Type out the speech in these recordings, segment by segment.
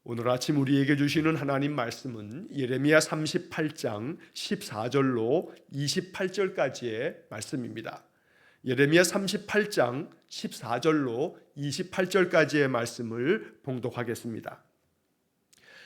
오늘 아침 우리에게 주시는 하나님 말씀은 예레미야 38장 14절로 28절까지의 말씀입니다. 예레미야 38장 14절로 28절까지의 말씀을 봉독하겠습니다.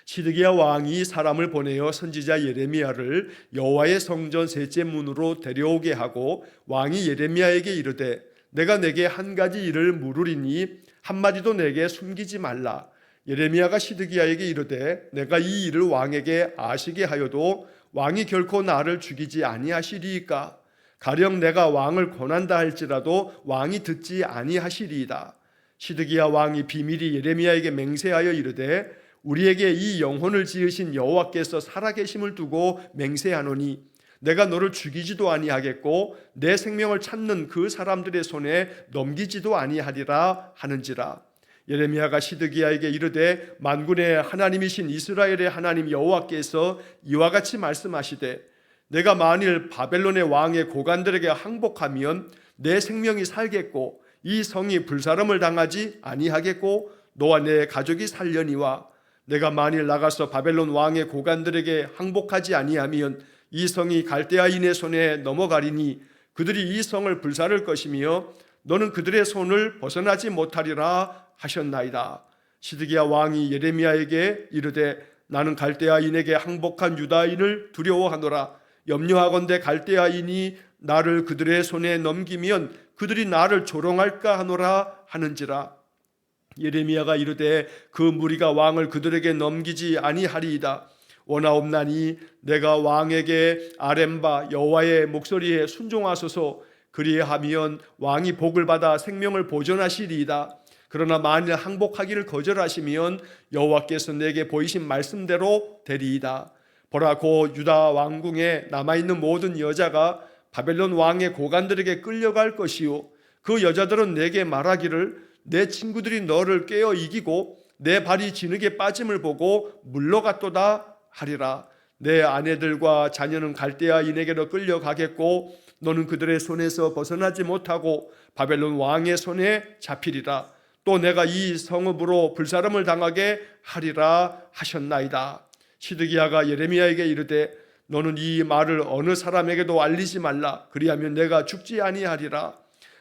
시드기야 왕이 사람을 보내어 선지자 예레미야를 여호와의 성전 셋째 문으로 데려오게 하고 왕이 예레미야에게 이르되 내가 내게 한 가지 일을 물으리니 한마디도 내게 숨기지 말라. 예레미야가 시드기야에게 이르되 내가 이 일을 왕에게 아시게 하여도 왕이 결코 나를 죽이지 아니하시리이까. 가령 내가 왕을 권한다 할지라도 왕이 듣지 아니하시리이다. 시드기야 왕이 비밀이 예레미야에게 맹세하여 이르되 우리에게 이 영혼을 지으신 여호와께서 살아계심을 두고 맹세하노니 내가 너를 죽이지도 아니하겠고 내 생명을 찾는 그 사람들의 손에 넘기지도 아니하리라 하는지라. 예레미야가 시드기야에게 이르되 만군의 하나님이신 이스라엘의 하나님 여호와께서 이와 같이 말씀하시되 내가 만일 바벨론의 왕의 고관들에게 항복하면 내 생명이 살겠고 이 성이 불사름을 당하지 아니하겠고 너와 내 가족이 살려니와 내가 만일 나가서 바벨론 왕의 고관들에게 항복하지 아니하면 이 성이 갈대아인의 손에 넘어가리니 그들이 이 성을 불사를 것이며 너는 그들의 손을 벗어나지 못하리라 하셨나이다. 시드기야 왕이 예레미야에게 이르되 나는 갈대아인에게 항복한 유다인을 두려워하노라. 염려하건대 갈대아인이 나를 그들의 손에 넘기면 그들이 나를 조롱할까 하노라 하는지라. 예레미야가 이르되 그 무리가 왕을 그들에게 넘기지 아니하리이다. 원하옵나니 내가 왕에게 아뢰바 여호와의 목소리에 순종하소서. 그리하면 왕이 복을 받아 생명을 보존하시리이다. 그러나 만일 항복하기를 거절하시면 여호와께서 내게 보이신 말씀대로 되리이다. 보라, 곧 유다 왕궁에 남아있는 모든 여자가 바벨론 왕의 고관들에게 끌려갈 것이요 그 여자들은 내게 말하기를 내 친구들이 너를 깨어 이기고 내 발이 진흙에 빠짐을 보고 물러갔도다 하리라. 내 아내들과 자녀는 갈대아인에게로 끌려가겠고 너는 그들의 손에서 벗어나지 못하고 바벨론 왕의 손에 잡히리라. 또 내가 이 성읍으로 불사름을 당하게 하리라 하셨나이다. 시드기야가 예레미야에게 이르되 너는 이 말을 어느 사람에게도 알리지 말라. 그리하면 내가 죽지 아니하리라.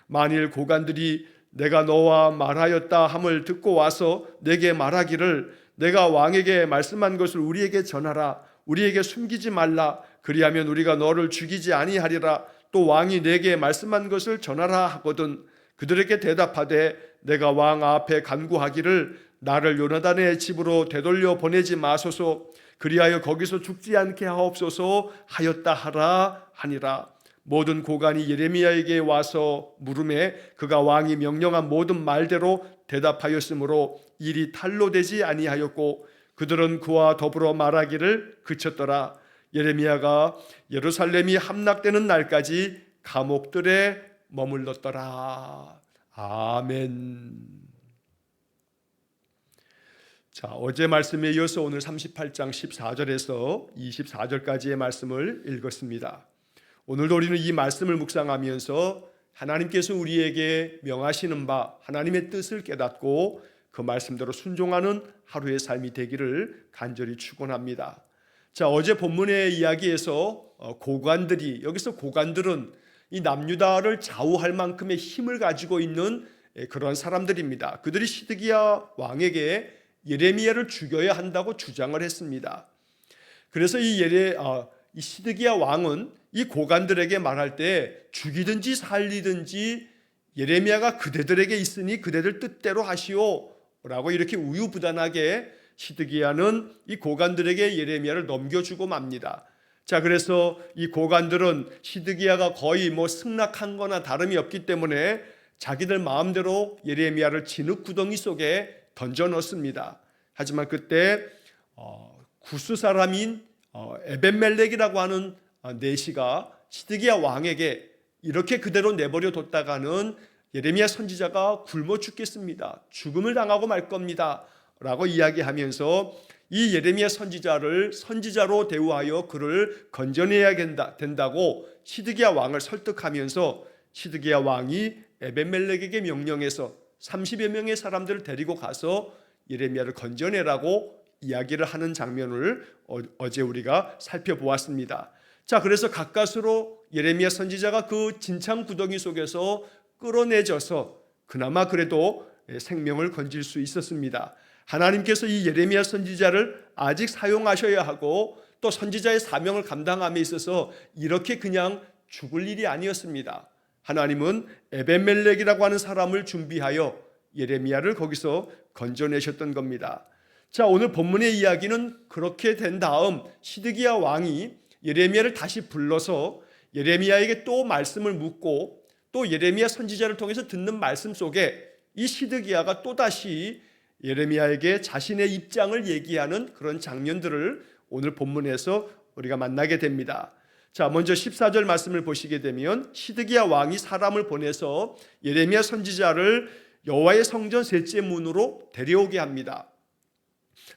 만일 고관들이 내가 너와 말하였다 함을 듣고 와서 내게 말하기를 내가 왕에게 말씀한 것을 우리에게 전하라. 우리에게 숨기지 말라. 그리하면 우리가 너를 죽이지 아니하리라. 또 왕이 내게 말씀한 것을 전하라 하거든 그들에게 대답하되 내가 왕 앞에 간구하기를 나를 요나단의 집으로 되돌려 보내지 마소서. 그리하여 거기서 죽지 않게 하옵소서 하였다 하라 하니라. 모든 고관이 예레미야에게 와서 물음에 그가 왕이 명령한 모든 말대로 대답하였으므로 일이 탈로 되지 아니하였고 그들은 그와 더불어 말하기를 그쳤더라. 예레미야가 예루살렘이 함락되는 날까지 감옥들에 머물렀더라. 아멘. 자, 어제 말씀에 이어서 오늘 38장 14절에서 24절까지의 말씀을 읽었습니다. 오늘도 우리는 이 말씀을 묵상하면서 하나님께서 우리에게 명하시는 바 하나님의 뜻을 깨닫고 그 말씀대로 순종하는 하루의 삶이 되기를 간절히 축원합니다. 자, 어제 본문의 이야기에서 고관들이, 여기서 고관들은 이 남유다를 좌우할 만큼의 힘을 가지고 있는 그런 사람들입니다. 그들이 시드기야 왕에게 예레미야를 죽여야 한다고 주장을 했습니다. 그래서 이 시드기야 왕은 이 고관들에게 말할 때 죽이든지 살리든지 예레미야가 그대들에게 있으니 그대들 뜻대로 하시오 라고 이렇게 우유부단하게 시드기야는 이 고관들에게 예레미야를 넘겨주고 맙니다. 자, 그래서 이 고관들은 시드기야가 거의 승낙한 거나 다름이 없기 때문에 자기들 마음대로 예레미야를 진흙 구덩이 속에 던져 넣습니다. 하지만 그때 구스 사람인 에벤멜렉이라고 하는 내시가 시드기야 왕에게 이렇게 그대로 내버려 뒀다가는 예레미야 선지자가 굶어 죽겠습니다. 죽음을 당하고 말 겁니다 라고 이야기하면서 이 예레미야 선지자를 선지자로 대우하여 그를 건져내야 된다고 시드기야 왕을 설득하면서 시드기야 왕이 에벤멜렉에게 명령해서 30여 명의 사람들을 데리고 가서 예레미야를 건져내라고 이야기를 하는 장면을 어제 우리가 살펴보았습니다. 자, 그래서 가까스로 예레미야 선지자가 그 진창 구덩이 속에서 끌어내져서 그나마 그래도 생명을 건질 수 있었습니다. 하나님께서 이 예레미야 선지자를 아직 사용하셔야 하고 또 선지자의 사명을 감당함에 있어서 이렇게 그냥 죽을 일이 아니었습니다. 하나님은 에벤멜렉이라고 하는 사람을 준비하여 예레미야를 거기서 건져내셨던 겁니다. 자, 오늘 본문의 이야기는 그렇게 된 다음 시드기야 왕이 예레미야를 다시 불러서 예레미야에게 또 말씀을 묻고 또 예레미야 선지자를 통해서 듣는 말씀 속에 이 시드기야가 또다시 예레미야에게 자신의 입장을 얘기하는 그런 장면들을 오늘 본문에서 우리가 만나게 됩니다. 자, 먼저 14절 말씀을 보시게 되면 시드기야 왕이 사람을 보내서 예레미야 선지자를 여호와의 성전 셋째 문으로 데려오게 합니다.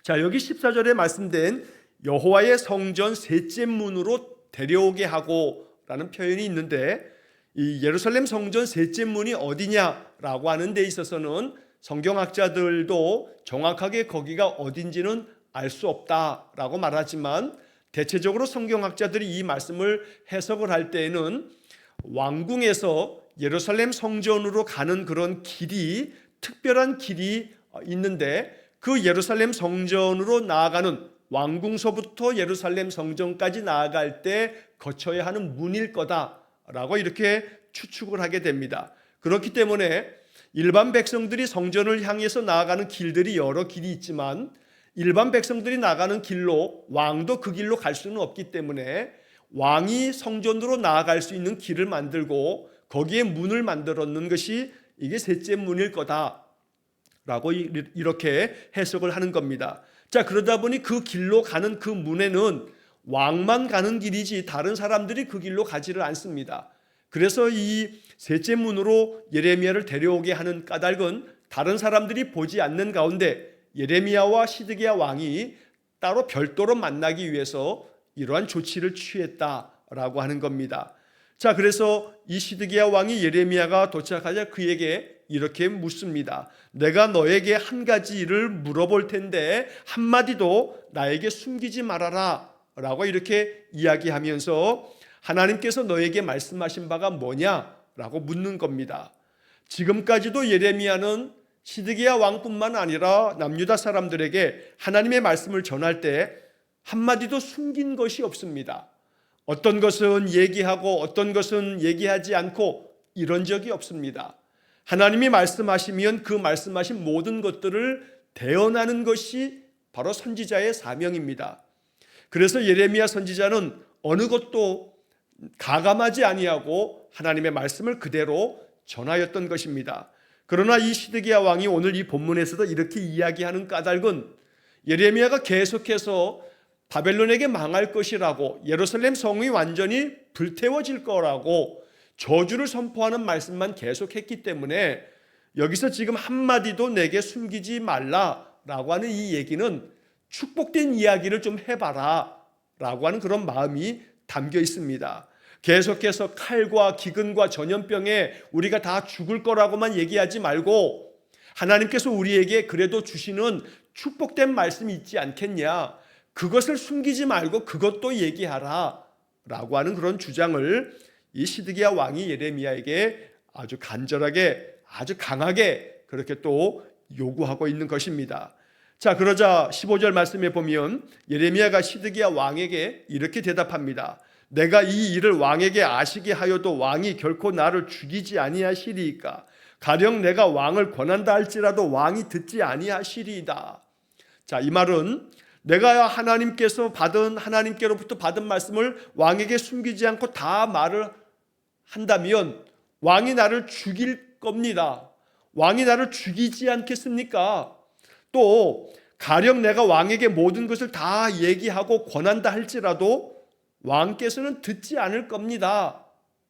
자, 여기 14절에 말씀된 여호와의 성전 셋째 문으로 데려오게 하고 라는 표현이 있는데 이 예루살렘 성전 셋째 문이 어디냐라고 하는 데 있어서는 성경학자들도 정확하게 거기가 어딘지는 알 수 없다라고 말하지만 대체적으로 성경학자들이 이 말씀을 해석을 할 때에는 왕궁에서 예루살렘 성전으로 가는 그런 길이 특별한 길이 있는데 그 예루살렘 성전으로 나아가는 왕궁서부터 예루살렘 성전까지 나아갈 때 거쳐야 하는 문일 거다라고 이렇게 추측을 하게 됩니다. 그렇기 때문에 일반 백성들이 성전을 향해서 나아가는 길들이 여러 길이 있지만 일반 백성들이 나가는 길로 왕도 그 길로 갈 수는 없기 때문에 왕이 성전으로 나아갈 수 있는 길을 만들고 거기에 문을 만들었는 것이 이게 셋째 문일 거다라고 이렇게 해석을 하는 겁니다. 자, 그러다 보니 그 길로 가는 그 문에는 왕만 가는 길이지 다른 사람들이 그 길로 가지를 않습니다. 그래서 이 셋째 문으로 예레미야를 데려오게 하는 까닭은 다른 사람들이 보지 않는 가운데 예레미야와 시드기야 왕이 따로 별도로 만나기 위해서 이러한 조치를 취했다라고 하는 겁니다. 자, 그래서 이 시드기야 왕이 예레미야가 도착하자 그에게 이렇게 묻습니다. 내가 너에게 한 가지 일을 물어볼 텐데 한마디도 나에게 숨기지 말아라 라고 이렇게 이야기하면서 하나님께서 너에게 말씀하신 바가 뭐냐라고 묻는 겁니다. 지금까지도 예레미야는 시드기야 왕뿐만 아니라 남유다 사람들에게 하나님의 말씀을 전할 때 한마디도 숨긴 것이 없습니다. 어떤 것은 얘기하고 어떤 것은 얘기하지 않고 이런 적이 없습니다. 하나님이 말씀하시면 그 말씀하신 모든 것들을 대언하는 것이 바로 선지자의 사명입니다. 그래서 예레미야 선지자는 어느 것도 가감하지 아니하고 하나님의 말씀을 그대로 전하였던 것입니다. 그러나 이 시드기야 왕이 오늘 이 본문에서도 이렇게 이야기하는 까닭은 예레미야가 계속해서 바벨론에게 망할 것이라고 예루살렘 성이 완전히 불태워질 거라고 저주를 선포하는 말씀만 계속했기 때문에 여기서 지금 한마디도 내게 숨기지 말라라고 하는 이 얘기는 축복된 이야기를 좀 해봐라 라고 하는 그런 마음이 담겨 있습니다. 계속해서 칼과 기근과 전염병에 우리가 다 죽을 거라고만 얘기하지 말고 하나님께서 우리에게 그래도 주시는 축복된 말씀이 있지 않겠냐, 그것을 숨기지 말고 그것도 얘기하라 라고 하는 그런 주장을 이 시드기야 왕이 예레미야에게 아주 간절하게 아주 강하게 그렇게 또 요구하고 있는 것입니다. 자, 그러자 15절 말씀에 보면 예레미야가 시드기야 왕에게 이렇게 대답합니다. 내가 이 일을 왕에게 아시게 하여도 왕이 결코 나를 죽이지 아니하시리이까. 가령 내가 왕을 권한다 할지라도 왕이 듣지 아니하시리이다. 자, 이 말은 내가 하나님께로부터 받은 말씀을 왕에게 숨기지 않고 다 말을 한다면 왕이 나를 죽일 겁니다. 왕이 나를 죽이지 않겠습니까? 또 가령 내가 왕에게 모든 것을 다 얘기하고 권한다 할지라도 왕께서는 듣지 않을 겁니다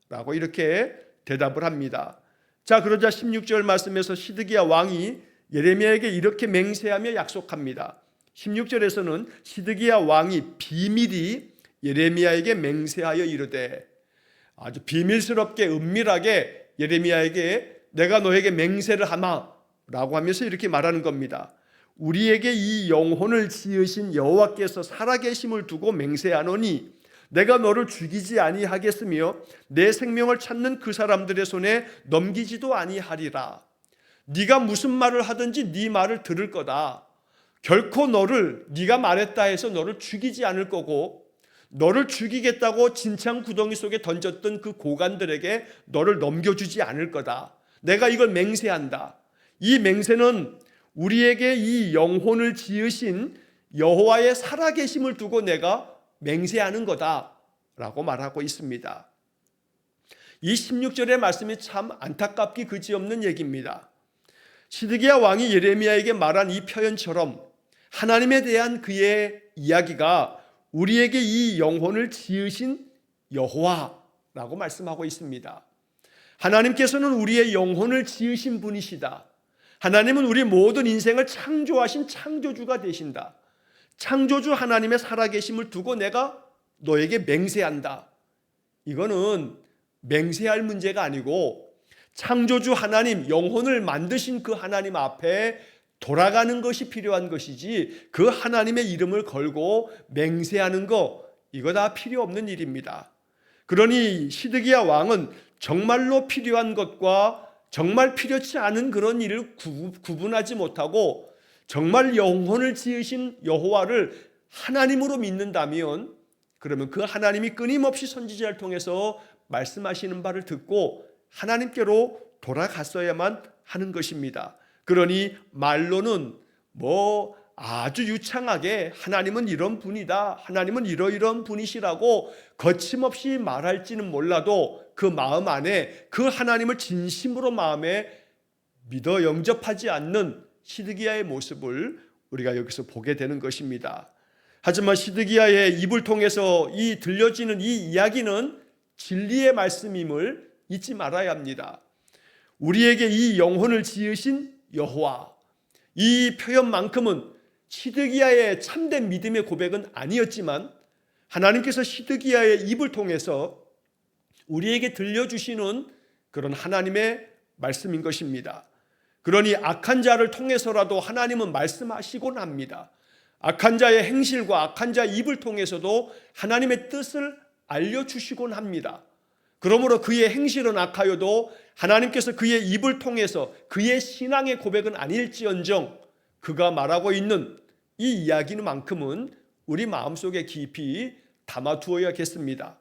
라고 이렇게 대답을 합니다. 자, 그러자 16절 말씀에서 시드기야 왕이 예레미야에게 이렇게 맹세하며 약속합니다. 16절에서는 시드기야 왕이 비밀히 예레미야에게 맹세하여 이르되, 아주 비밀스럽게 은밀하게 예레미야에게 내가 너에게 맹세를 하마 라고 하면서 이렇게 말하는 겁니다. 우리에게 이 영혼을 지으신 여호와께서 살아계심을 두고 맹세하노니 내가 너를 죽이지 아니하겠으며 내 생명을 찾는 그 사람들의 손에 넘기지도 아니하리라. 네가 무슨 말을 하든지 네 말을 들을 거다. 결코 너를 네가 말했다 해서 너를 죽이지 않을 거고, 너를 죽이겠다고 진창 구덩이 속에 던졌던 그 고관들에게 너를 넘겨주지 않을 거다. 내가 이걸 맹세한다. 이 맹세는 우리에게 이 영혼을 지으신 여호와의 살아계심을 두고 내가 맹세하는 거다라고 말하고 있습니다. 이 16절의 말씀이 참 안타깝기 그지없는 얘기입니다. 시드기야 왕이 예레미야에게 말한 이 표현처럼 하나님에 대한 그의 이야기가 우리에게 이 영혼을 지으신 여호와라고 말씀하고 있습니다. 하나님께서는 우리의 영혼을 지으신 분이시다. 하나님은 우리 모든 인생을 창조하신 창조주가 되신다. 창조주 하나님의 살아계심을 두고 내가 너에게 맹세한다. 이거는 맹세할 문제가 아니고 창조주 하나님, 영혼을 만드신 그 하나님 앞에 돌아가는 것이 필요한 것이지, 그 하나님의 이름을 걸고 맹세하는 거, 이거 다 필요 없는 일입니다. 그러니 시드기야 왕은 정말로 필요한 것과 정말 필요치 않은 그런 일을 구분하지 못하고 정말 영혼을 지으신 여호와를 하나님으로 믿는다면, 그러면 그 하나님이 끊임없이 선지자를 통해서 말씀하시는 바를 듣고 하나님께로 돌아갔어야만 하는 것입니다. 그러니 말로는 아주 유창하게 하나님은 이런 분이다, 하나님은 이러이러한 분이시라고 거침없이 말할지는 몰라도 그 마음 안에 그 하나님을 진심으로 마음에 믿어 영접하지 않는 시드기야의 모습을 우리가 여기서 보게 되는 것입니다. 하지만 시드기야의 입을 통해서 들려지는 이 이야기는 진리의 말씀임을 잊지 말아야 합니다. 우리에게 이 영혼을 지으신 여호와, 이 표현만큼은 시드기야의 참된 믿음의 고백은 아니었지만 하나님께서 시드기야의 입을 통해서 우리에게 들려주시는 그런 하나님의 말씀인 것입니다. 그러니 악한 자를 통해서라도 하나님은 말씀하시곤 합니다. 악한 자의 행실과 악한 자의 입을 통해서도 하나님의 뜻을 알려주시곤 합니다. 그러므로 그의 행실은 악하여도 하나님께서 그의 입을 통해서 그의 신앙의 고백은 아닐지언정 그가 말하고 있는 이 이야기만큼은 우리 마음속에 깊이 담아두어야겠습니다.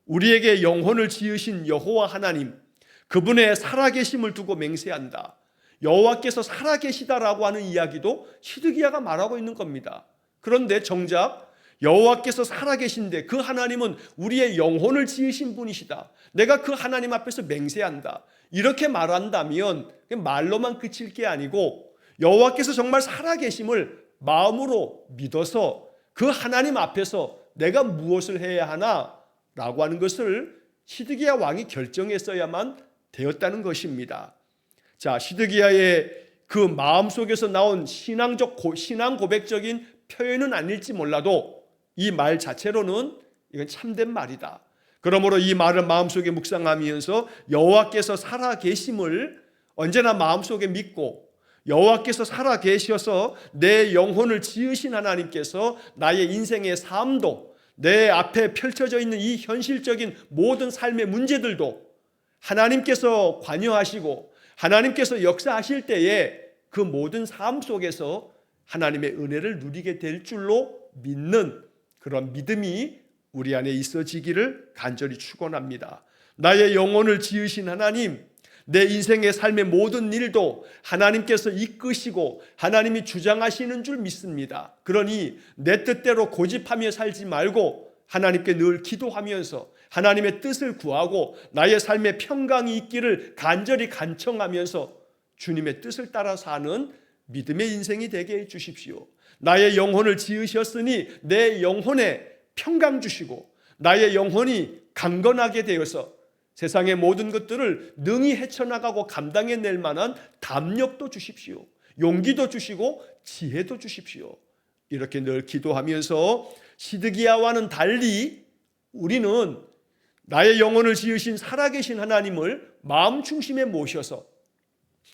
우리에게 영혼을 지으신 여호와 하나님, 그분의 살아계심을 두고 맹세한다. 여호와께서 살아계시다라고 하는 이야기도 시드기야가 말하고 있는 겁니다. 그런데 정작 여호와께서 살아계신데 그 하나님은 우리의 영혼을 지으신 분이시다. 내가 그 하나님 앞에서 맹세한다. 이렇게 말한다면 말로만 그칠 게 아니고 여호와께서 정말 살아계심을 마음으로 믿어서 그 하나님 앞에서 내가 무엇을 해야 하나 라고 하는 것을 시드기야 왕이 결정했어야만 되었다는 것입니다. 자, 시드기야의 그 마음속에서 나온 신앙 고백적인 표현은 아닐지 몰라도 이 말 자체로는 이건 참된 말이다. 그러므로 이 말을 마음속에 묵상하면서 여호와께서 살아계심을 언제나 마음속에 믿고, 여호와께서 살아계셔서 내 영혼을 지으신 하나님께서 나의 인생의 삶도, 내 앞에 펼쳐져 있는 이 현실적인 모든 삶의 문제들도 하나님께서 관여하시고 하나님께서 역사하실 때에 그 모든 삶 속에서 하나님의 은혜를 누리게 될 줄로 믿는 그런 믿음이 우리 안에 있어지기를 간절히 축원합니다. 나의 영혼을 지으신 하나님, 내 인생의 삶의 모든 일도 하나님께서 이끄시고 하나님이 주장하시는 줄 믿습니다. 그러니 내 뜻대로 고집하며 살지 말고 하나님께 늘 기도하면서 하나님의 뜻을 구하고 나의 삶에 평강이 있기를 간절히 간청하면서 주님의 뜻을 따라 사는 믿음의 인생이 되게 해 주십시오. 나의 영혼을 지으셨으니 내 영혼에 평강 주시고 나의 영혼이 강건하게 되어서 세상의 모든 것들을 능히 헤쳐나가고 감당해낼 만한 담력도 주십시오. 용기도 주시고 지혜도 주십시오. 이렇게 늘 기도하면서 시드기야와는 달리 우리는 나의 영혼을 지으신 살아계신 하나님을 마음 중심에 모셔서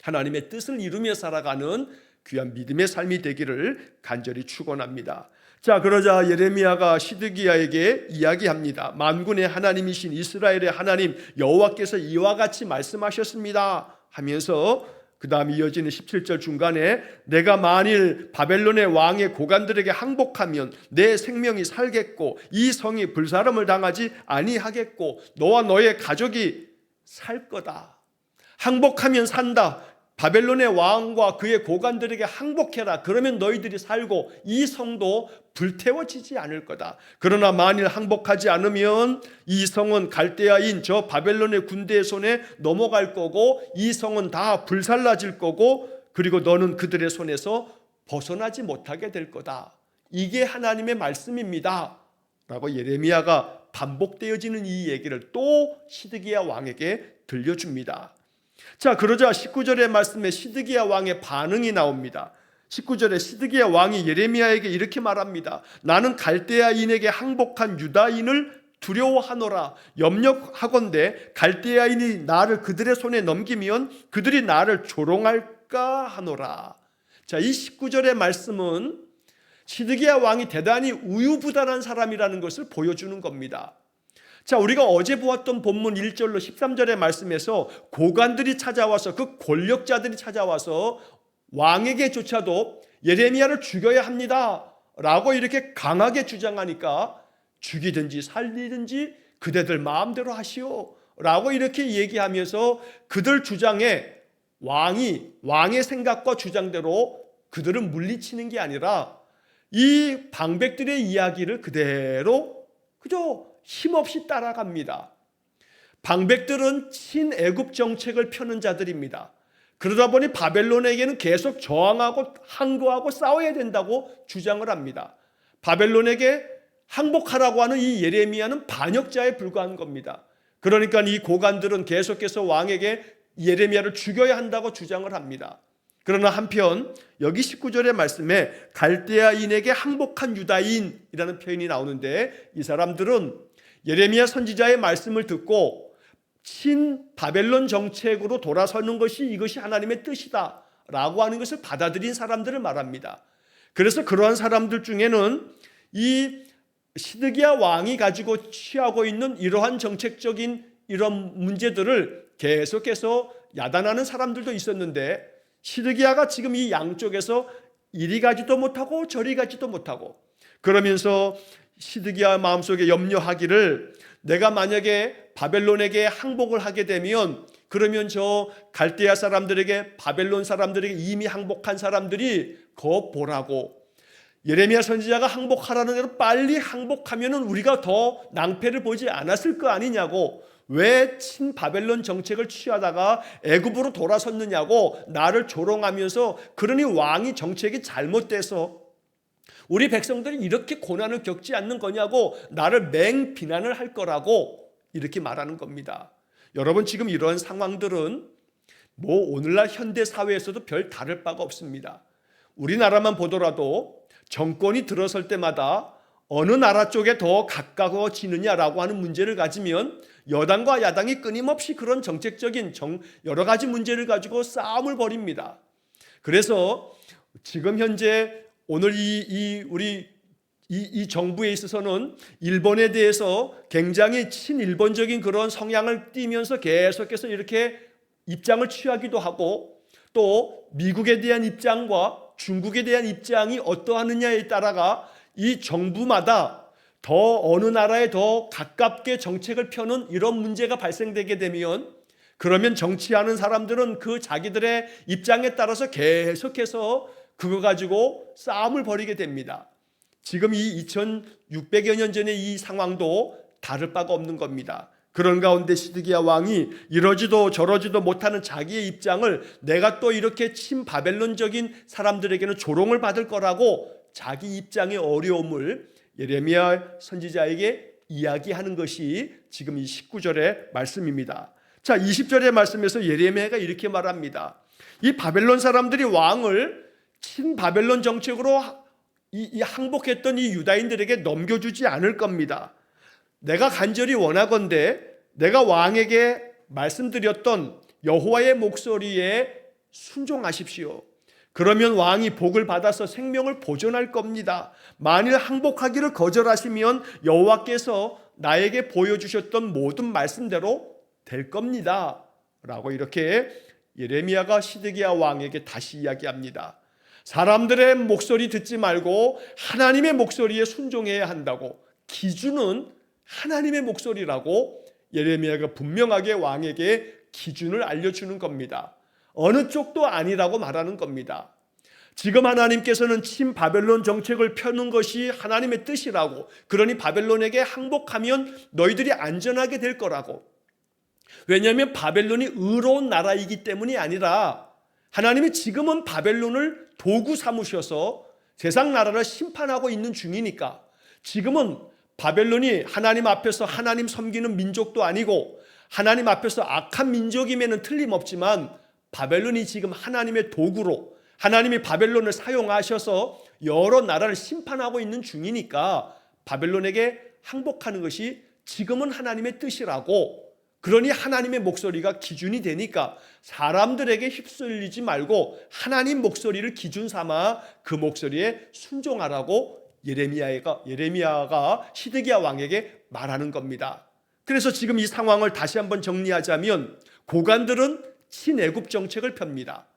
하나님의 뜻을 이루며 살아가는 귀한 믿음의 삶이 되기를 간절히 축원합니다. 자, 그러자 예레미야가 시드기야에게 이야기합니다. 만군의 하나님이신 이스라엘의 하나님 여호와께서 이와 같이 말씀하셨습니다 하면서 그 다음 이어지는 17절 중간에 내가 만일 바벨론의 왕의 고관들에게 항복하면 내 생명이 살겠고 이 성이 불사름을 당하지 아니하겠고 너와 너의 가족이 살 거다. 항복하면 산다. 바벨론의 왕과 그의 고관들에게 항복해라. 그러면 너희들이 살고 이 성도 불태워지지 않을 거다. 그러나 만일 항복하지 않으면 이 성은 갈대아인 저 바벨론의 군대의 손에 넘어갈 거고 이 성은 다 불살라질 거고 그리고 너는 그들의 손에서 벗어나지 못하게 될 거다. 이게 하나님의 말씀입니다 라고 예레미야가 반복되어지는 이 얘기를 또 시드기야 왕에게 들려줍니다. 자, 그러자 19절의 말씀에 시드기야 왕의 반응이 나옵니다. 19절에 시드기야 왕이 예레미야에게 이렇게 말합니다. 나는 갈대아인에게 항복한 유다인을 두려워하노라. 염려하건대 갈대아인이 나를 그들의 손에 넘기면 그들이 나를 조롱할까 하노라. 자, 이 19절의 말씀은 시드기야 왕이 대단히 우유부단한 사람이라는 것을 보여주는 겁니다. 자, 우리가 어제 보았던 본문 1절로 13절의 말씀에서 고관들이 찾아와서 그 권력자들이 찾아와서 왕에게조차도 예레미야를 죽여야 합니다 라고 이렇게 강하게 주장하니까 죽이든지 살리든지 그대들 마음대로 하시오 라고 이렇게 얘기하면서 그들 주장에 왕의 생각과 주장대로 그들은 물리치는 게 아니라 이 방백들의 이야기를 그대로 그저 힘없이 따라갑니다. 방백들은 친애굽 정책을 펴는 자들입니다. 그러다 보니 바벨론에게는 계속 저항하고 항거하고 싸워야 된다고 주장을 합니다. 바벨론에게 항복하라고 하는 이 예레미야는 반역자에 불과한 겁니다. 그러니까 이 고관들은 계속해서 왕에게 예레미야를 죽여야 한다고 주장을 합니다. 그러나 한편 여기 19절의 말씀에 갈대아인에게 항복한 유다인이라는 표현이 나오는데 이 사람들은 예레미야 선지자의 말씀을 듣고 친 바벨론 정책으로 돌아서는 것이 이것이 하나님의 뜻이다 라고 하는 것을 받아들인 사람들을 말합니다. 그래서 그러한 사람들 중에는 이 시드기야 왕이 가지고 취하고 있는 이러한 정책적인 이런 문제들을 계속해서 야단하는 사람들도 있었는데 시드기야가 지금 이 양쪽에서 이리 가지도 못하고 저리 가지도 못하고 그러면서 시드기야 마음속에 염려하기를 내가 만약에 바벨론에게 항복을 하게 되면 그러면 저 갈대아 사람들에게 바벨론 사람들에게 이미 항복한 사람들이 보라고 예레미야 선지자가 항복하라는 대로 빨리 항복하면 우리가 더 낭패를 보지 않았을 거 아니냐고 왜 친바벨론 정책을 취하다가 애굽으로 돌아섰느냐고 나를 조롱하면서 그러니 왕이 정책이 잘못돼서 우리 백성들이 이렇게 고난을 겪지 않는 거냐고 나를 맹비난을 할 거라고 이렇게 말하는 겁니다. 여러분 지금 이런 상황들은 오늘날 현대 사회에서도 별 다를 바가 없습니다. 우리나라만 보더라도 정권이 들어설 때마다 어느 나라 쪽에 더 가까워지느냐라고 하는 문제를 가지면 여당과 야당이 끊임없이 그런 정책적인 여러 가지 문제를 가지고 싸움을 벌입니다. 그래서 지금 현재 오늘 이 정부에 있어서는 일본에 대해서 굉장히 친일본적인 그런 성향을 띠면서 계속해서 이렇게 입장을 취하기도 하고 또 미국에 대한 입장과 중국에 대한 입장이 어떠하느냐에 따라가 이 정부마다 더 어느 나라에 더 가깝게 정책을 펴는 이런 문제가 발생되게 되면 그러면 정치하는 사람들은 그 자기들의 입장에 따라서 계속해서 그거 가지고 싸움을 벌이게 됩니다. 지금 이 2600여 년 전의 이 상황도 다를 바가 없는 겁니다. 그런 가운데 시드기야 왕이 이러지도 저러지도 못하는 자기의 입장을 내가 또 이렇게 친바벨론적인 사람들에게는 조롱을 받을 거라고 자기 입장의 어려움을 예레미야 선지자에게 이야기하는 것이 지금 이 19절의 말씀입니다. 자, 20절의 말씀에서 예레미야가 이렇게 말합니다. 이 바벨론 사람들이 왕을 친바벨론 정책으로 이 항복했던 이 유다인들에게 넘겨주지 않을 겁니다. 내가 간절히 원하건대 내가 왕에게 말씀드렸던 여호와의 목소리에 순종하십시오. 그러면 왕이 복을 받아서 생명을 보존할 겁니다. 만일 항복하기를 거절하시면 여호와께서 나에게 보여주셨던 모든 말씀대로 될 겁니다. 라고 이렇게 예레미야가 시드기야 왕에게 다시 이야기합니다. 사람들의 목소리 듣지 말고 하나님의 목소리에 순종해야 한다고, 기준은 하나님의 목소리라고 예레미야가 분명하게 왕에게 기준을 알려주는 겁니다. 어느 쪽도 아니라고 말하는 겁니다. 지금 하나님께서는 친바벨론 정책을 펴는 것이 하나님의 뜻이라고, 그러니 바벨론에게 항복하면 너희들이 안전하게 될 거라고. 왜냐하면 바벨론이 의로운 나라이기 때문이 아니라 하나님이 지금은 바벨론을 도구 삼으셔서 세상 나라를 심판하고 있는 중이니까, 지금은 바벨론이 하나님 앞에서 하나님 섬기는 민족도 아니고 하나님 앞에서 악한 민족임에는 틀림없지만 바벨론이 지금 하나님의 도구로, 하나님이 바벨론을 사용하셔서 여러 나라를 심판하고 있는 중이니까 바벨론에게 항복하는 것이 지금은 하나님의 뜻이라고, 그러니 하나님의 목소리가 기준이 되니까 사람들에게 휩쓸리지 말고 하나님 목소리를 기준 삼아 그 목소리에 순종하라고 예레미야가 시드기야 왕에게 말하는 겁니다. 그래서 지금 이 상황을 다시 한번 정리하자면, 고관들은 친애굽 정책을 펴니다.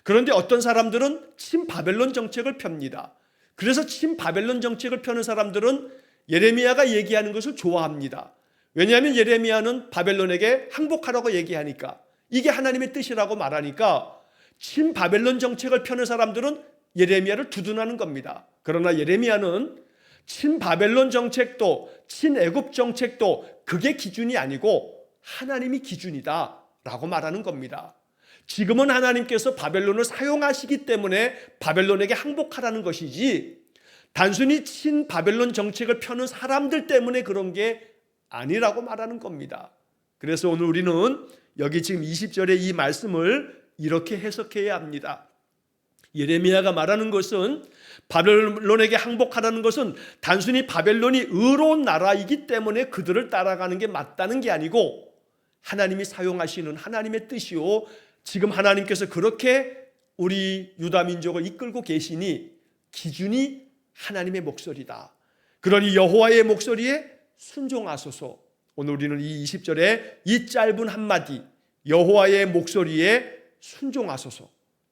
그런데 어떤 사람들은 친바벨론 정책을 펴니다. 그래서 친바벨론 정책을 펴는 사람들은 예레미야가 얘기하는 것을 좋아합니다. 왜냐하면 예레미야는 바벨론에게 항복하라고 얘기하니까, 이게 하나님의 뜻이라고 말하니까 친바벨론 정책을 펴는 사람들은 예레미야를 두둔하는 겁니다. 그러나 예레미야는 친바벨론 정책도 친애굽 정책도 그게 기준이 아니고 하나님이 기준이다 라고 말하는 겁니다. 지금은 하나님께서 바벨론을 사용하시기 때문에 바벨론에게 항복하라는 것이지, 단순히 친바벨론 정책을 펴는 사람들 때문에 그런 게 아니라고 말하는 겁니다. 그래서 오늘 우리는 여기 지금 20절의 이 말씀을 이렇게 해석해야 합니다. 예레미야가 말하는 것은, 바벨론에게 항복하라는 것은 단순히 바벨론이 의로운 나라이기 때문에 그들을 따라가는 게 맞다는 게 아니고 하나님이 사용하시는 하나님의 뜻이요, 지금 하나님께서 그렇게 우리 유다 민족을 이끌고 계시니 기준이 하나님의 목소리다. 그러니 여호와의 목소리에 순종하소서. 오늘 우리는 이 20절에 이 짧은 한마디, 여호와의 목소리에 순종하소서,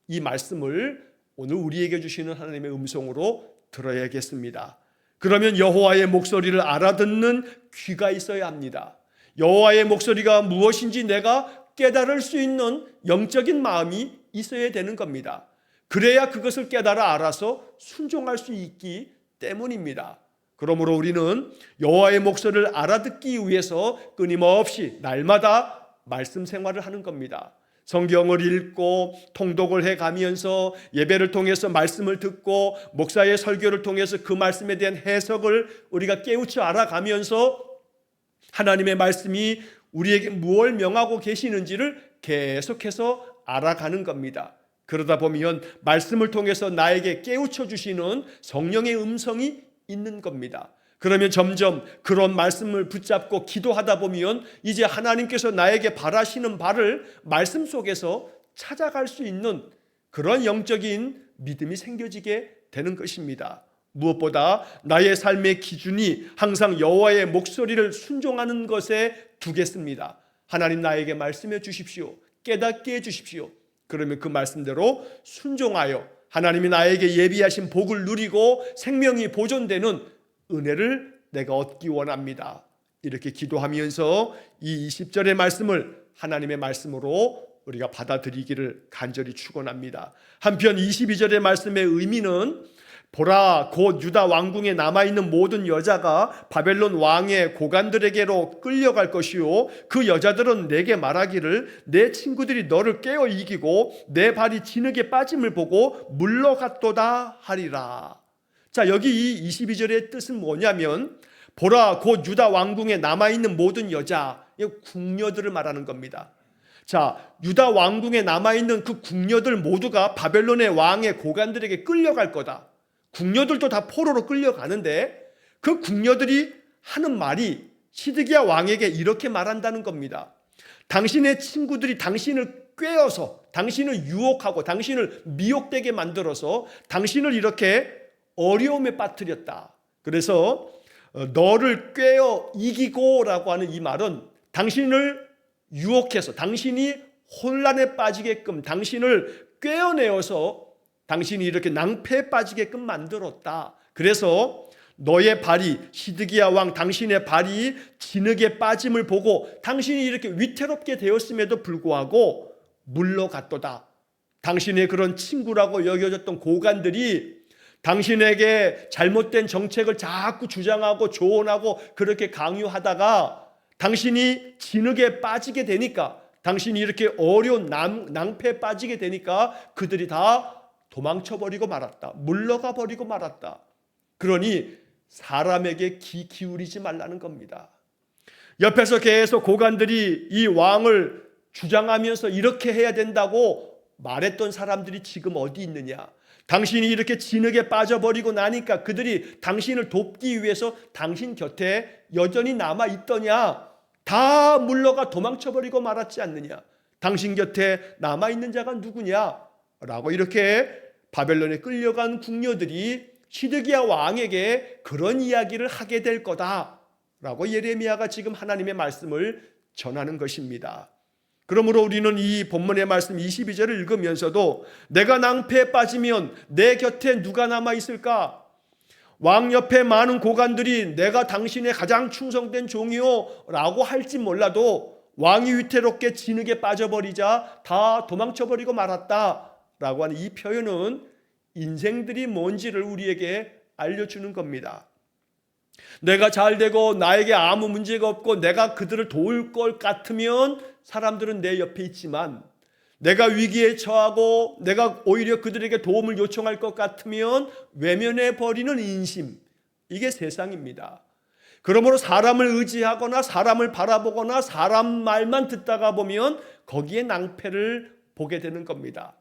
이 말씀을 오늘 우리에게 주시는 하나님의 음성으로 들어야겠습니다. 그러면 여호와의 목소리를 알아듣는 귀가 있어야 합니다. 여호와의 목소리가 무엇인지 내가 깨달을 수 있는 영적인 마음이 있어야 되는 겁니다. 그래야 그것을 깨달아 알아서 순종할 수 있기 때문입니다. 그러므로 우리는 여호와의 목소리를 알아듣기 위해서 끊임없이 날마다 말씀 생활을 하는 겁니다. 성경을 읽고 통독을 해가면서 예배를 통해서 말씀을 듣고 목사의 설교를 통해서 그 말씀에 대한 해석을 우리가 깨우쳐 알아가면서 하나님의 말씀이 우리에게 무엇을 명하고 계시는지를 계속해서 알아가는 겁니다. 그러다 보면 말씀을 통해서 나에게 깨우쳐 주시는 성령의 음성이 있는 겁니다. 그러면 점점 그런 말씀을 붙잡고 기도하다 보면 이제 하나님께서 나에게 바라시는 바를 말씀 속에서 찾아갈 수 있는 그런 영적인 믿음이 생겨지게 되는 것입니다. 무엇보다 나의 삶의 기준이 항상 여호와의 목소리를 순종하는 것에 두겠습니다. 하나님 나에게 말씀해 주십시오. 깨닫게 해 주십시오. 그러면 그 말씀대로 순종하여 하나님이 나에게 예비하신 복을 누리고 생명이 보존되는 은혜를 내가 얻기 원합니다. 이렇게 기도하면서 이 20절의 말씀을 하나님의 말씀으로 우리가 받아들이기를 간절히 축원합니다. 한편 22절의 말씀의 의미는, 보라 곧 유다 왕궁에 남아있는 모든 여자가 바벨론 왕의 고관들에게로 끌려갈 것이요 그 여자들은 내게 말하기를 내 친구들이 너를 깨어 이기고 내 발이 진흙에 빠짐을 보고 물러갔도다 하리라. 자, 여기 이 22절의 뜻은 뭐냐면, 보라 곧 유다 왕궁에 남아있는 모든 여자, 궁녀들을 말하는 겁니다. 자, 유다 왕궁에 남아있는 그 궁녀들 모두가 바벨론의 왕의 고관들에게 끌려갈 거다. 궁녀들도 다 포로로 끌려가는데 그 궁녀들이 하는 말이 시드기야 왕에게 이렇게 말한다는 겁니다. 당신의 친구들이 당신을 꾀어서, 당신을 유혹하고 당신을 미혹되게 만들어서 당신을 이렇게 어려움에 빠뜨렸다. 그래서 너를 꾀어 이기고라고 하는 이 말은 당신을 유혹해서 당신이 혼란에 빠지게끔, 당신을 꾀어내어서 당신이 이렇게 낭패에 빠지게끔 만들었다. 그래서 너의 발이, 시드기야 왕 당신의 발이 진흙에 빠짐을 보고 당신이 이렇게 위태롭게 되었음에도 불구하고 물러갔도다. 당신의 그런 친구라고 여겨졌던 고관들이 당신에게 잘못된 정책을 자꾸 주장하고 조언하고 그렇게 강요하다가 당신이 진흙에 빠지게 되니까, 당신이 이렇게 어려운 낭패에 빠지게 되니까 그들이 다 도망쳐버리고 말았다. 물러가 버리고 말았다. 그러니 사람에게 귀 기울이지 말라는 겁니다. 옆에서 계속 고관들이 이 왕을 주장하면서 이렇게 해야 된다고 말했던 사람들이 지금 어디 있느냐? 당신이 이렇게 진흙에 빠져버리고 나니까 그들이 당신을 돕기 위해서 당신 곁에 여전히 남아있더냐? 다 물러가 도망쳐버리고 말았지 않느냐? 당신 곁에 남아있는 자가 누구냐? 라고 이렇게 바벨론에 끌려간 궁녀들이 시드기야 왕에게 그런 이야기를 하게 될 거다 라고 예레미야가 지금 하나님의 말씀을 전하는 것입니다. 그러므로 우리는 이 본문의 말씀 22절을 읽으면서도 내가 낭패에 빠지면 내 곁에 누가 남아있을까? 왕 옆에 많은 고관들이 내가 당신의 가장 충성된 종이요 라고 할지 몰라도 왕이 위태롭게 진흙에 빠져버리자 다 도망쳐버리고 말았다 라고 하는 이 표현은 인생들이 뭔지를 우리에게 알려주는 겁니다. 내가 잘 되고 나에게 아무 문제가 없고 내가 그들을 도울 것 같으면 사람들은 내 옆에 있지만, 내가 위기에 처하고 내가 오히려 그들에게 도움을 요청할 것 같으면 외면해 버리는 인심, 이게 세상입니다. 그러므로 사람을 의지하거나 사람을 바라보거나 사람 말만 듣다가 보면 거기에 낭패를 보게 되는 겁니다.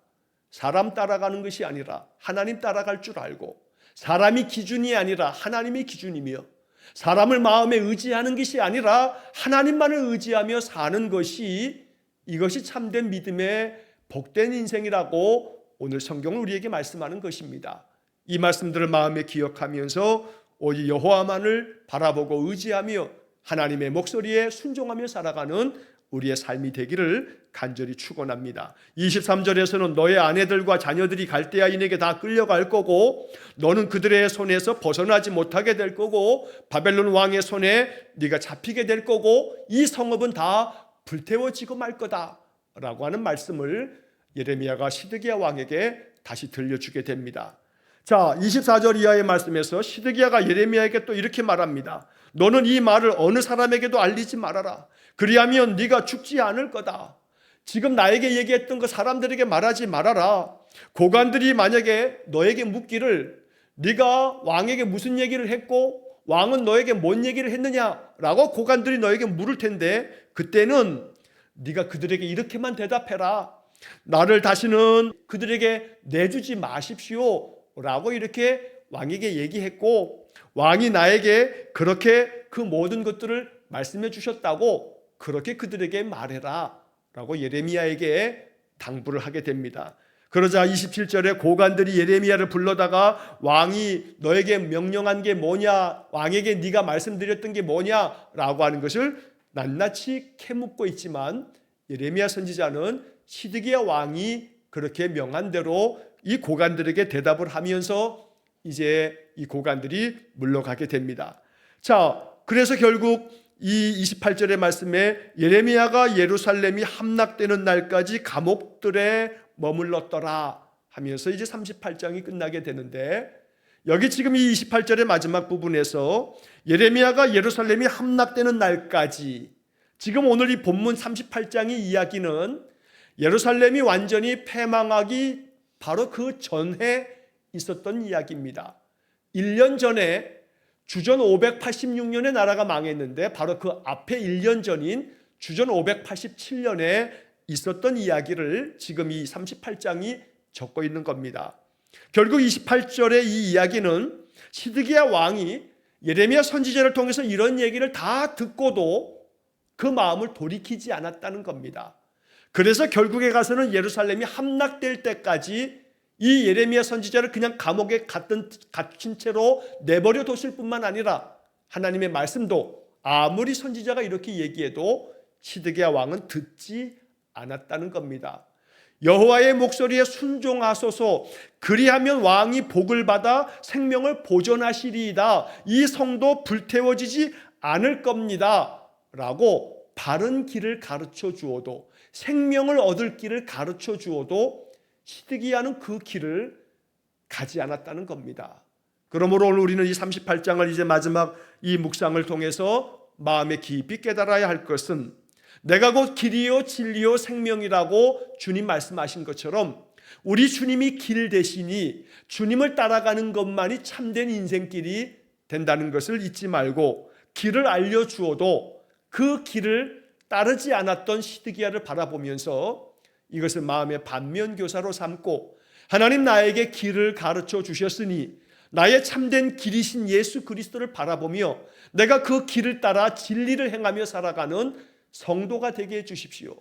사람 따라가는 것이 아니라 하나님 따라갈 줄 알고, 사람이 기준이 아니라 하나님이 기준이며, 사람을 마음에 의지하는 것이 아니라 하나님만을 의지하며 사는 것이, 이것이 참된 믿음의 복된 인생이라고 오늘 성경은 우리에게 말씀하는 것입니다. 이 말씀들을 마음에 기억하면서 오직 여호와만을 바라보고 의지하며 하나님의 목소리에 순종하며 살아가는 우리의 삶이 되기를 간절히 축원합니다. 23절에서는 너의 아내들과 자녀들이 갈대아인에게 다 끌려갈 거고 너는 그들의 손에서 벗어나지 못하게 될 거고 바벨론 왕의 손에 네가 잡히게 될 거고 이 성읍은 다 불태워지고 말 거다 라고 하는 말씀을 예레미야가 시드기야 왕에게 다시 들려주게 됩니다. 자, 24절 이하의 말씀에서 시드기야가 예레미야에게 또 이렇게 말합니다. 너는 이 말을 어느 사람에게도 알리지 말아라. 그리하면 네가 죽지 않을 거다. 지금 나에게 얘기했던 그 사람들에게 말하지 말아라. 고관들이 만약에 너에게 묻기를 네가 왕에게 무슨 얘기를 했고 왕은 너에게 뭔 얘기를 했느냐라고 고관들이 너에게 물을 텐데, 그때는 네가 그들에게 이렇게만 대답해라. 나를 다시는 그들에게 내주지 마십시오 라고 이렇게 왕에게 얘기했고, 왕이 나에게 그렇게 그 모든 것들을 말씀해 주셨다고 그렇게 그들에게 말해라 라고 예레미야에게 당부를 하게 됩니다. 그러자 27절에 고관들이 예레미야를 불러다가 왕이 너에게 명령한 게 뭐냐, 왕에게 네가 말씀드렸던 게 뭐냐 라고 하는 것을 낱낱이 캐묻고 있지만, 예레미야 선지자는 시드기야 왕이 그렇게 명한 대로 이 고관들에게 대답을 하면서 이제 이 고관들이 물러가게 됩니다. 자, 그래서 결국 이 28절의 말씀에 예레미야가 예루살렘이 함락되는 날까지 감옥들에 머물렀더라 하면서 이제 38장이 끝나게 되는데, 여기 지금 이 28절의 마지막 부분에서 예레미야가 예루살렘이 함락되는 날까지, 지금 오늘 이 본문 38장의 이야기는 예루살렘이 완전히 패망하기 바로 그 전에 있었던 이야기입니다. 1년 전에 주전 586년에 나라가 망했는데 바로 그 앞에 1년 전인 주전 587년에 있었던 이야기를 지금 이 38장이 적고 있는 겁니다. 결국 28절의 이 이야기는 시드기야 왕이 예레미야 선지자를 통해서 이런 얘기를 다 듣고도 그 마음을 돌이키지 않았다는 겁니다. 그래서 결국에 가서는 예루살렘이 함락될 때까지 이 예레미야 선지자를 그냥 감옥에 갇힌 채로 내버려 뒀을 뿐만 아니라 하나님의 말씀도 아무리 선지자가 이렇게 얘기해도 시드기야 왕은 듣지 않았다는 겁니다. 여호와의 목소리에 순종하소서, 그리하면 왕이 복을 받아 생명을 보존하시리이다. 이 성도 불태워지지 않을 겁니다 라고 바른 길을 가르쳐 주어도, 생명을 얻을 길을 가르쳐 주어도 시드기야는 그 길을 가지 않았다는 겁니다. 그러므로 오늘 우리는 이 38장을 이제 마지막 이 묵상을 통해서 마음에 깊이 깨달아야 할 것은, 내가 곧 길이요 진리요 생명이라고 주님 말씀하신 것처럼 우리 주님이 길 대시니 주님을 따라가는 것만이 참된 인생길이 된다는 것을 잊지 말고, 길을 알려주어도 그 길을 따르지 않았던 시드기야를 바라보면서 이것을 마음의 반면교사로 삼고, 하나님 나에게 길을 가르쳐 주셨으니 나의 참된 길이신 예수 그리스도를 바라보며 내가 그 길을 따라 진리를 행하며 살아가는 성도가 되게 해주십시오.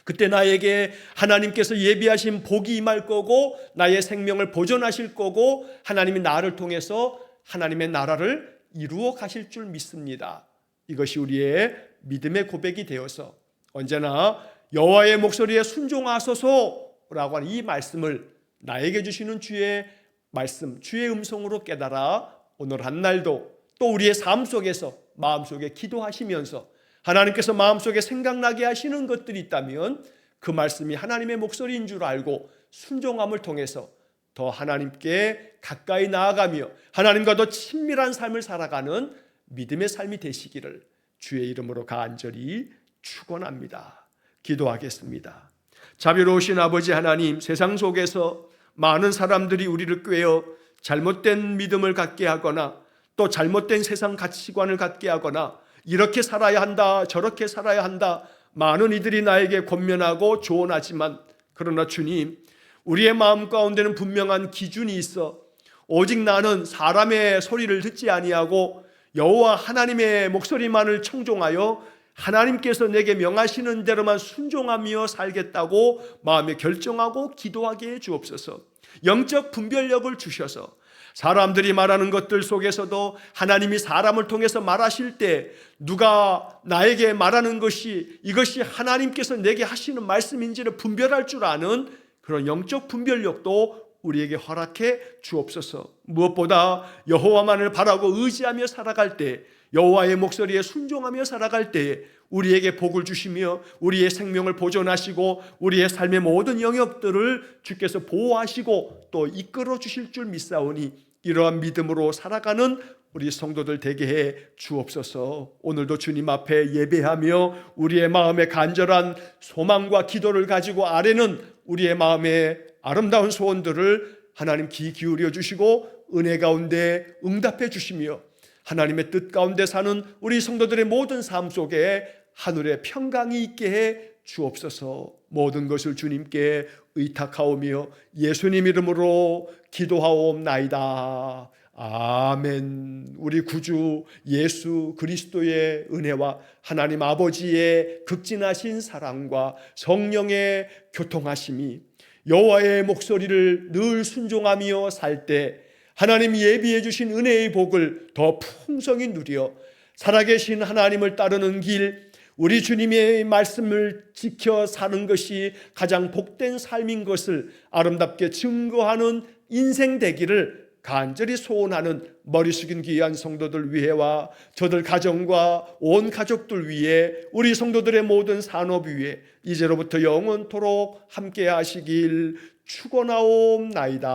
그때 나에게 하나님께서 예비하신 복이 임할 거고, 나의 생명을 보존하실 거고, 하나님이 나를 통해서 하나님의 나라를 이루어 가실 줄 믿습니다. 이것이 우리의 믿음의 고백이 되어서 언제나 여호와의 목소리에 순종하소서라고 하는 이 말씀을 나에게 주시는 주의 말씀, 주의 음성으로 깨달아 오늘 한 날도 또 우리의 삶 속에서 마음속에 기도하시면서 하나님께서 마음속에 생각나게 하시는 것들이 있다면 그 말씀이 하나님의 목소리인 줄 알고 순종함을 통해서 더 하나님께 가까이 나아가며 하나님과 더 친밀한 삶을 살아가는 믿음의 삶이 되시기를 주의 이름으로 간절히 축원합니다. 기도하겠습니다. 자비로우신 아버지 하나님, 세상 속에서 많은 사람들이 우리를 꾀어 잘못된 믿음을 갖게 하거나 또 잘못된 세상 가치관을 갖게 하거나 이렇게 살아야 한다, 저렇게 살아야 한다, 많은 이들이 나에게 권면하고 조언하지만, 그러나 주님, 우리의 마음 가운데는 분명한 기준이 있어 오직 나는 사람의 소리를 듣지 아니하고 여호와 하나님의 목소리만을 청종하여 하나님께서 내게 명하시는 대로만 순종하며 살겠다고 마음에 결정하고 기도하게 해 주옵소서. 영적 분별력을 주셔서 사람들이 말하는 것들 속에서도 하나님이 사람을 통해서 말하실 때 누가 나에게 말하는 것이 이것이 하나님께서 내게 하시는 말씀인지를 분별할 줄 아는 그런 영적 분별력도 우리에게 허락해 주옵소서. 무엇보다 여호와만을 바라고 의지하며 살아갈 때, 여호와의 목소리에 순종하며 살아갈 때에 우리에게 복을 주시며 우리의 생명을 보존하시고 우리의 삶의 모든 영역들을 주께서 보호하시고 또 이끌어 주실 줄 믿사오니 이러한 믿음으로 살아가는 우리 성도들 되게 해 주옵소서. 오늘도 주님 앞에 예배하며 우리의 마음에 간절한 소망과 기도를 가지고 아뢰는 우리의 마음의 아름다운 소원들을 하나님 귀 기울여 주시고 은혜 가운데 응답해 주시며 하나님의 뜻 가운데 사는 우리 성도들의 모든 삶 속에 하늘의 평강이 있게 해 주옵소서. 모든 것을 주님께 의탁하오며 예수님 이름으로 기도하옵나이다. 아멘. 우리 구주 예수 그리스도의 은혜와 하나님 아버지의 극진하신 사랑과 성령의 교통하심이 여호와의 목소리를 늘 순종하며 살 때 하나님이 예비해 주신 은혜의 복을 더 풍성히 누려 살아계신 하나님을 따르는 길, 우리 주님의 말씀을 지켜 사는 것이 가장 복된 삶인 것을 아름답게 증거하는 인생 되기를 간절히 소원하는 머리 숙인 귀한 성도들 위해와 저들 가정과 온 가족들 위해 우리 성도들의 모든 산업 위에 이제로부터 영원토록 함께 하시길 축원하옵나이다.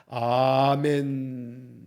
아멘.